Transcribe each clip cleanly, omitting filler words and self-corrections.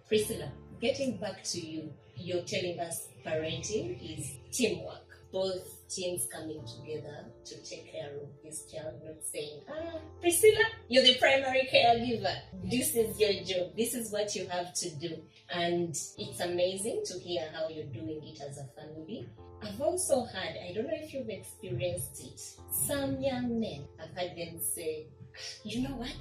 Priscilla, getting back to you, you're telling us parenting is teamwork. Both teams coming together to take care of this child, not saying, Priscilla, you're the primary caregiver. This is your job. This is what you have to do. And it's amazing to hear how you're doing it as a family. I've also had, I don't know if you've experienced it, some young men, I've had them say, you know what?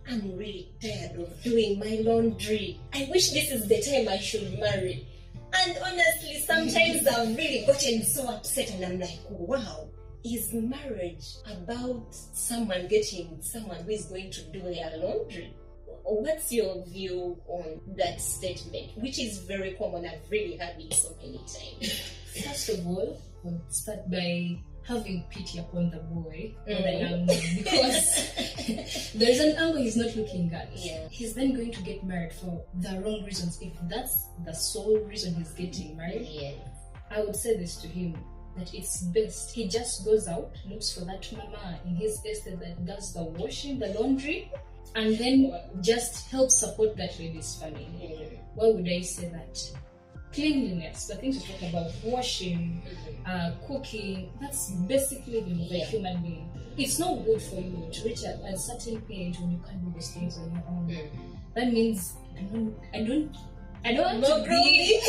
I'm really tired of doing my laundry. I wish this is the time I should marry. And honestly, sometimes I've really gotten so upset and I'm like, wow, is marriage about someone getting someone who is going to do their laundry? What's your view on that statement, which is very common? I've really heard it so many times. First of all, I'll start by having pity upon the boy or the young man, because there's an angle he's not looking at. Yeah. He's then going to get married for the wrong reasons. If that's the sole reason he's getting married, I would say this to him, that it's best he just goes out, looks for that mama in his estate that does the washing, the laundry, and then just help support that lady's family. Why would I say that? Cleanliness, the things you talk about, washing, cooking, that's basically the human being. It's not good for you to reach a certain age when you can't do those things on your own. That means I don't want to be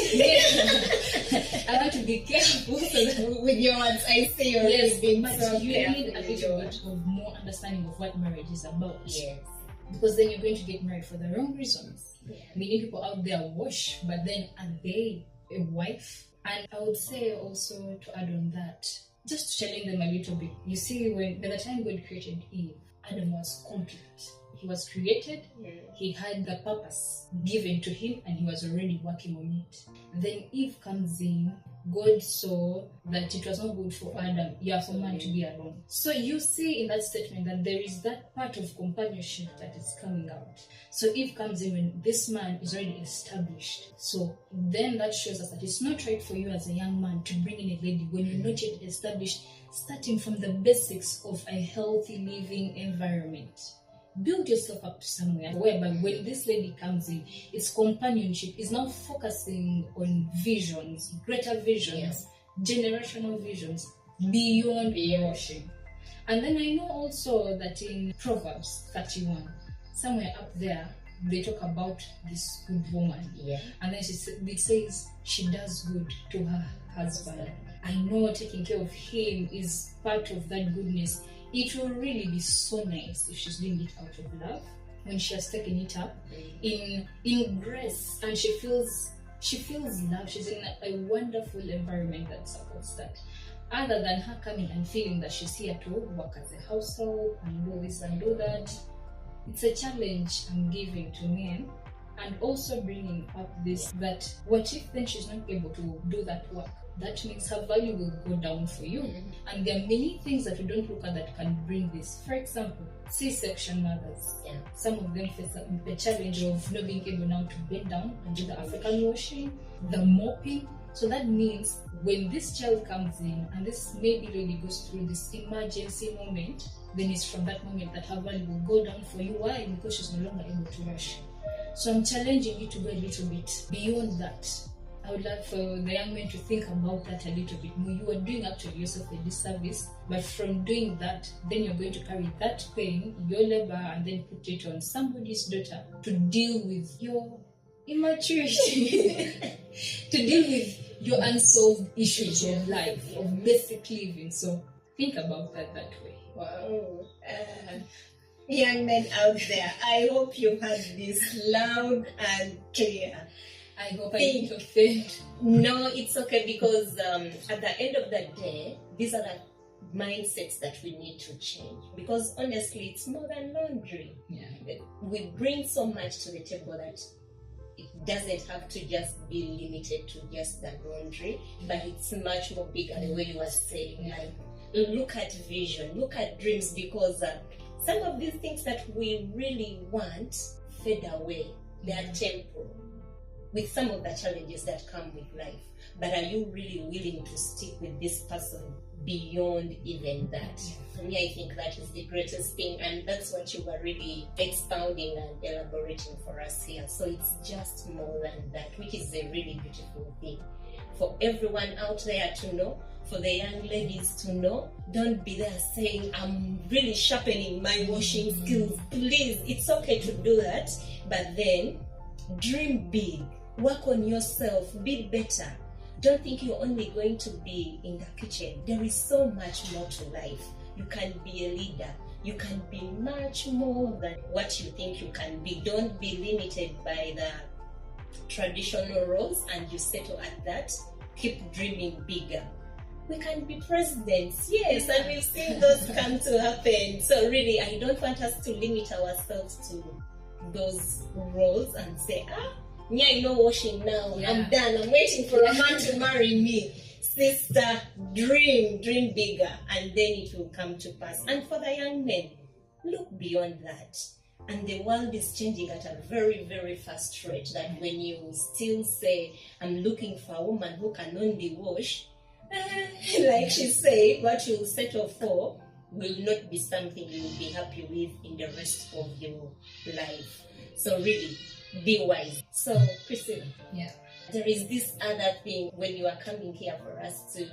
I want to be careful with your words. I say you're being but so you need a little bit of more understanding of what marriage is about. Yes. Because then you're going to get married for the wrong reasons. Many people out there wash, but then are they a wife? And I would say also to add on that, just to challenge them a little bit. You see, by the time God created Eve, Adam was complete. He was created, he had the purpose given to him, and he was already working on it. Then Eve comes in. God saw that it was not good for Adam, for man to be alone. So you see in that statement that there is that part of companionship that is coming out. So Eve comes in when this man is already established. So then that shows us that it's not right for you as a young man to bring in a lady when you're not yet established, starting from the basics of a healthy living environment. Build yourself up to somewhere whereby when this lady comes in, it's companionship, is now focusing on visions, greater visions, generational visions, beyond washing. And then I know also that in Proverbs 31, somewhere up there, they talk about this good woman. And then it says she does good to her husband. I know taking care of him is part of that goodness. It will really be so nice if she's doing it out of love, when she has taken it up in grace, and she feels love. She's in a wonderful environment that supports that. Other than her coming and feeling that she's here to work as a household and do this and do that, it's a challenge I'm giving to men, and also bringing up this, that what if then she's not able to do that work? That means her value will go down for you. And there are many things that we don't look at that can bring this. For example, C-section mothers. Some of them face the challenge of not being able now to bend down and do the African washing, the mopping. So that means when this child comes in and this maybe lady goes through this emergency moment, then it's from that moment that her value will go down for you. Why? Because she's no longer able to wash. So I'm challenging you to go a little bit beyond that. I would like for the young men to think about that a little bit more. You are doing actually yourself a disservice, but from doing that, then you're going to carry that pain, your labor, and then put it on somebody's daughter to deal with your immaturity, to deal with your unsolved issues of life, of basic living. So think about that way. Wow. Young men out there, I hope you heard this loud and clear. I hope I didn't offend. No, it's okay, because at the end of the day, these are the mindsets that we need to change. Because honestly, it's more than laundry. We bring so much to the table that it doesn't have to just be limited to just the laundry, but it's much more bigger, the way you were saying. Like, look at vision, look at dreams, because some of these things that we really want fade away. They are temporal. with some of the challenges that come with life. But are you really willing to stick with this person beyond even that? For me, I think that is the greatest thing, and that's what you were really expounding and elaborating for us here. So it's just more than that, which is a really beautiful thing for everyone out there to know, for the young ladies to know. Don't be there saying, I'm really sharpening my washing skills. Please, it's okay to do that, but then dream big, work on yourself, be better. Don't think you're only going to be in the kitchen. There is so much more to life. You can be a leader. You can be much more than what you think you can be. Don't be limited by the traditional roles and you settle at that. Keep dreaming bigger. We can be presidents, yes, and we've seen those come to happen. So really, I don't want us to limit ourselves to those roles and say, me, I know washing now. I'm done. I'm waiting for a man to marry me. Sister, dream bigger, and then it will come to pass. And for the young men, look beyond that. And the world is changing at a very, very fast rate. That when you still say, I'm looking for a woman who can only wash, like she said, what you'll settle for will not be something you will be happy with in the rest of your life. So really, be wise. So, Priscilla, there is this other thing. When you are coming here for us to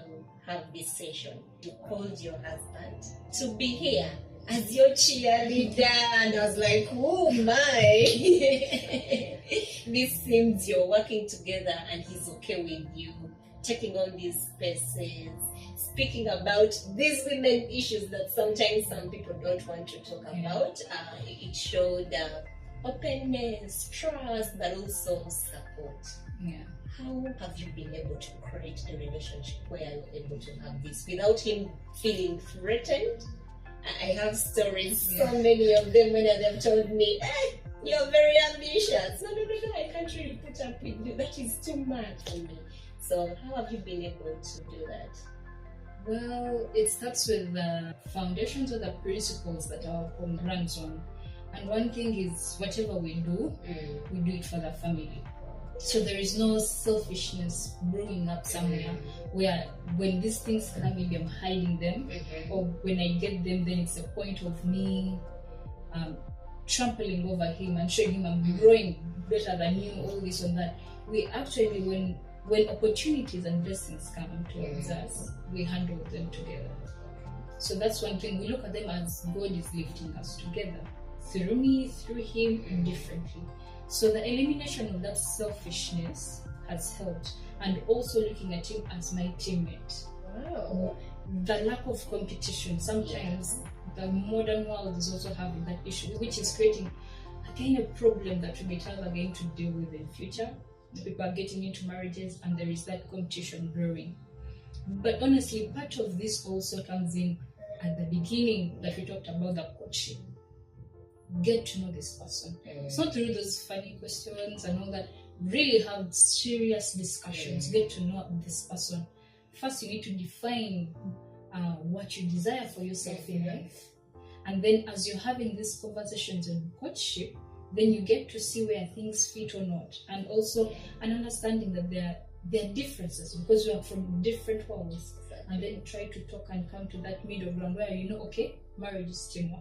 have this session, you called your husband to be here as your cheerleader, and I was like, oh my, this seems you're working together and he's okay with you taking on these spaces, speaking about these women issues that sometimes some people don't want to talk about. It showed openness, trust, but also support. How have you been able to create a relationship where you're able to have this without him feeling threatened? I have stories, so many of them, when they've told me, you're very ambitious. No, I can't really put up with you. That is too much for me. So how have you been able to do that? Well, it starts with the foundations or the principles that our home runs on. And one thing is, whatever we do it for the family. So there is no selfishness brewing up somewhere where when these things come, maybe I'm hiding them, or when I get them, then it's a point of me trampling over him and showing him I'm growing better than you, all this and that. We actually, when opportunities and blessings come towards us, we handle them together. So that's one thing. We look at them as God is lifting us together. Through me, through him, differently. So the elimination of that selfishness has helped. And also looking at him as my teammate. Wow. The lack of competition. Sometimes the modern world is also having that issue, which is creating again a problem that we might have again to deal with in future. People are getting into marriages and there is that competition brewing. But honestly, part of this also comes in at the beginning that we talked about, the courtship. Get to know this person. It's not through those funny questions and all that. Really have serious discussions. Get to know this person. First, you need to define what you desire for yourself in life. And then as you're having these conversations on courtship, then you get to see where things fit or not. And also an understanding that there are differences because we are from different worlds. And then try to talk and come to that middle ground where okay, marriage is teamwork.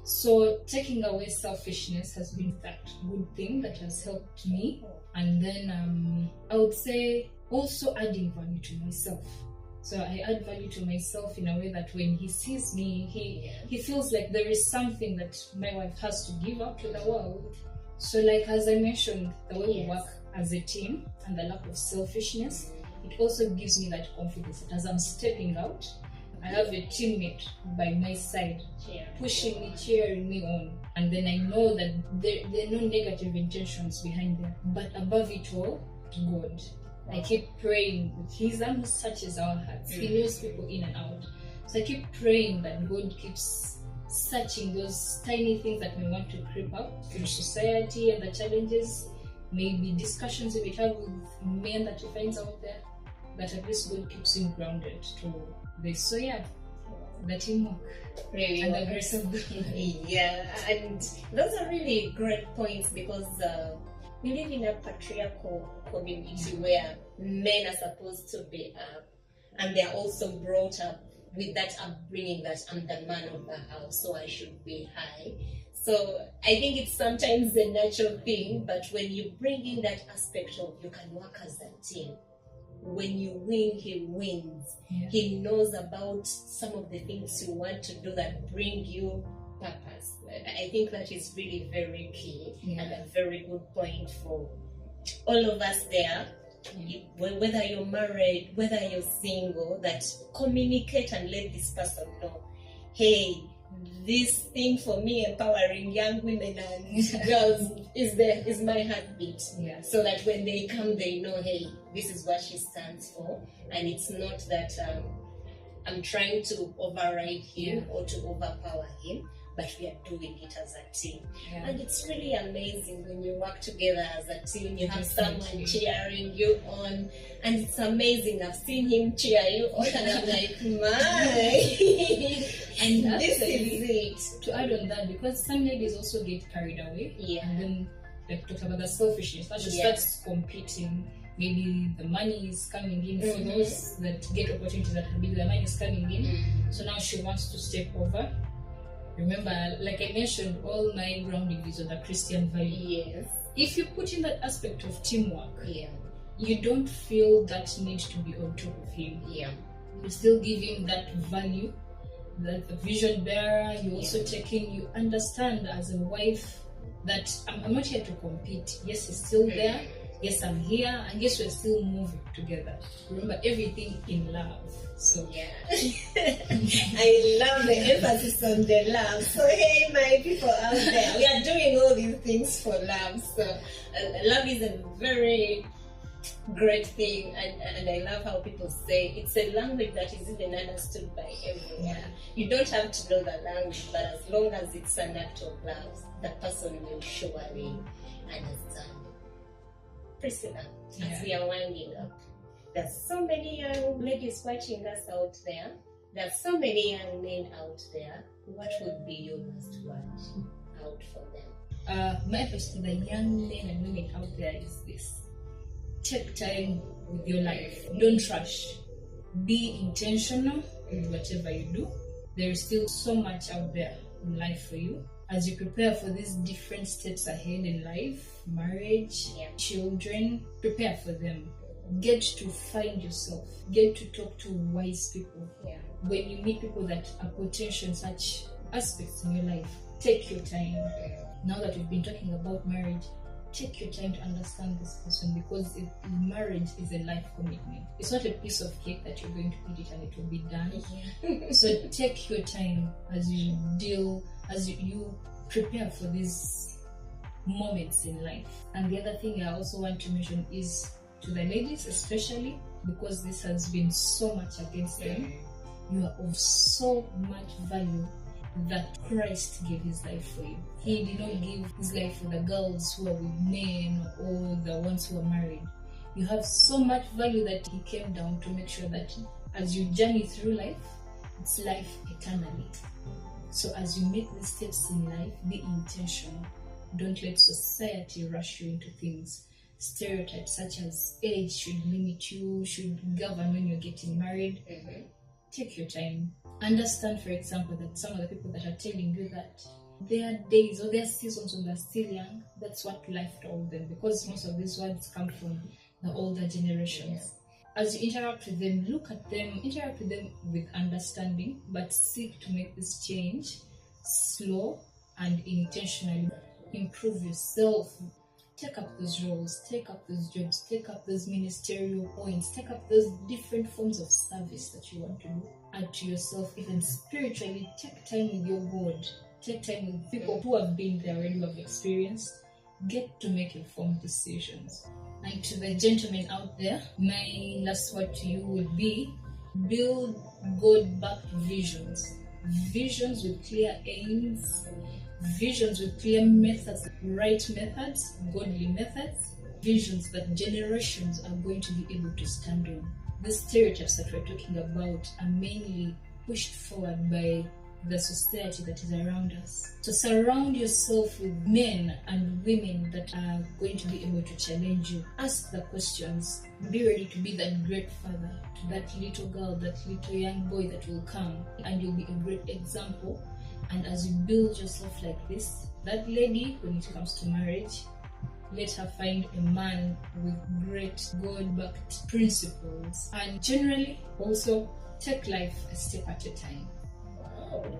So taking away selfishness has been that good thing that has helped me. And then I would say also adding value to myself. So I add value to myself in a way that when he sees me, he feels like there is something that my wife has to give out to the world. So like as I mentioned, the way we work as a team and the lack of selfishness, it also gives me that confidence that as I'm stepping out, I have a teammate by my side, pushing me, cheering me on. And then I know that there are no negative intentions behind there. But above it all, God. I keep praying. He's the one who searches our hearts. He knows people in and out. So I keep praying that God keeps searching those tiny things that may want to creep up through society and the challenges, maybe discussions we have with men that he finds out there, that at least God keeps him grounded to this. So the teamwork. Really, and the grace of God. And those are really great points because we live in a patriarchal community where men are supposed to be up, and they're also brought up with that upbringing that I'm the man of the house, so I should be high. So I think it's sometimes a natural thing, but when you bring in that aspect of you can work as a team, when you win, he wins. Yeah. He knows about some of the things you want to do that bring you purpose. I think that is really very key and a very good point for all of us there. Whether you're married, whether you're single, that communicate and let this person know, hey, this thing for me, empowering young women and girls, is my heartbeat. Yeah. So that when they come, they know, hey, this is what she stands for, and it's not that I'm trying to override him or to overpower him, but we are doing it as a team. Yeah. And it's really amazing when you work together as a team. You have someone cheering you on, and it's amazing. I've seen him cheer you on, and I'm like, my. And this is it. To add on that, because some ladies also get carried away. Yeah. And then like talk about the selfishness. That just starts competing. Maybe the money is coming in for those that get opportunities that maybe the money is coming in. So now she wants to step over. Remember, like I mentioned, all my grounding is on the Christian value. Yes. If you put in that aspect of teamwork, you don't feel that need to be on top of him. Yeah. You still give him that value, that the vision bearer. You also you understand as a wife that I'm not here to compete. Yes, he's still there. Yes, I'm here, and yes, we're still moving together. Remember, everything in love. So I love the emphasis on the love. So hey, my people out there, we are doing all these things for love. So love is a very great thing, and I love how people say it's a language that is even understood by everyone. You don't have to know the language, but as long as it's an act of love, the person will surely understand. Priscilla, as we are winding up, there's so many young ladies watching us out there. There's so many young men out there. What would be your last word out for them? My advice to the young men and women out there is this: take time with your life. Don't rush. Be intentional with whatever you do. There is still so much out there in life for you. As you prepare for these different steps ahead in life, marriage, children, prepare for them. Get to find yourself. Get to talk to wise people. When you meet people that are potential in such aspects in your life, take your time. Now that we've been talking about marriage, take your time to understand this person, because marriage is a life commitment. It's not a piece of cake that you're going to eat it and it will be done. So take your time as you prepare for these moments in life. And the other thing I also want to mention is to the ladies, especially because this has been so much against them. You are of so much value that Christ gave his life for you. He did not give his life for the girls who are with men or the ones who are married. You have so much value that he came down to make sure that as you journey through life, it's life eternally. So as you make these steps in life, be intentional. Don't let society rush you into things. Stereotypes such as age should limit you, should govern when you're getting married. Take your time. Understand, for example, that some of the people that are telling you that their days or their seasons when they're still young, that's what life told them, because most of these words come from the older generations. As you interact with them, interact with them with understanding, but seek to make this change slow and intentionally. Improve yourself. Take up those roles, take up those jobs, take up those ministerial points, take up those different forms of service that you want to do. Add to yourself, even spiritually. Take time with your God. Take time with people who have been there already, who have experienced. Get to make informed decisions. And to the gentlemen out there, my last word to you would be: build God-backed visions. Visions with clear aims, visions with clear methods, right methods, godly methods, visions that generations are going to be able to stand on. The stereotypes that we're talking about are mainly pushed forward by the society that is around us. So surround yourself with men and women that are going to be able to challenge you. Ask the questions. Be ready to be that great father to that little girl, that little young boy that will come, and you'll be a great example. And as you build yourself like this, that lady, when it comes to marriage, let her find a man with great God-backed principles. And generally, also, take life a step at a time. Wow.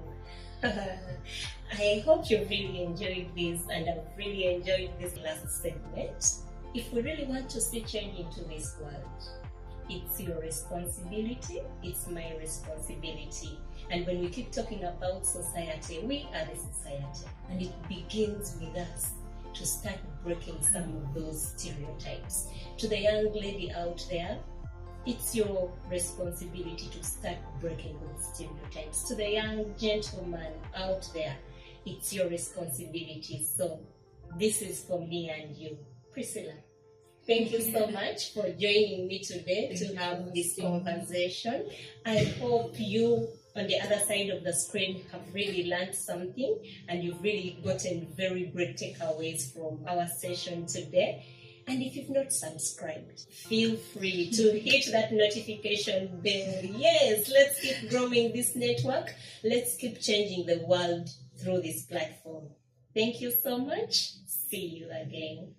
I hope you really enjoyed this, and I've really enjoyed this last segment. If we really want to see change into this world, it's your responsibility, it's my responsibility. And when we keep talking about society, we are the society. And it begins with us to start breaking some of those stereotypes. To the young lady out there, it's your responsibility to start breaking those stereotypes. To the young gentleman out there, it's your responsibility. So this is for me and you. Priscilla, thank you so much for joining me today to have this conversation. I hope you on the other side of the screen have really learned something, and you've really gotten very great takeaways from our session today. And if you've not subscribed, feel free to hit that notification bell. Yes, let's keep growing this network. Let's keep changing the world through this platform. Thank you so much. See you again.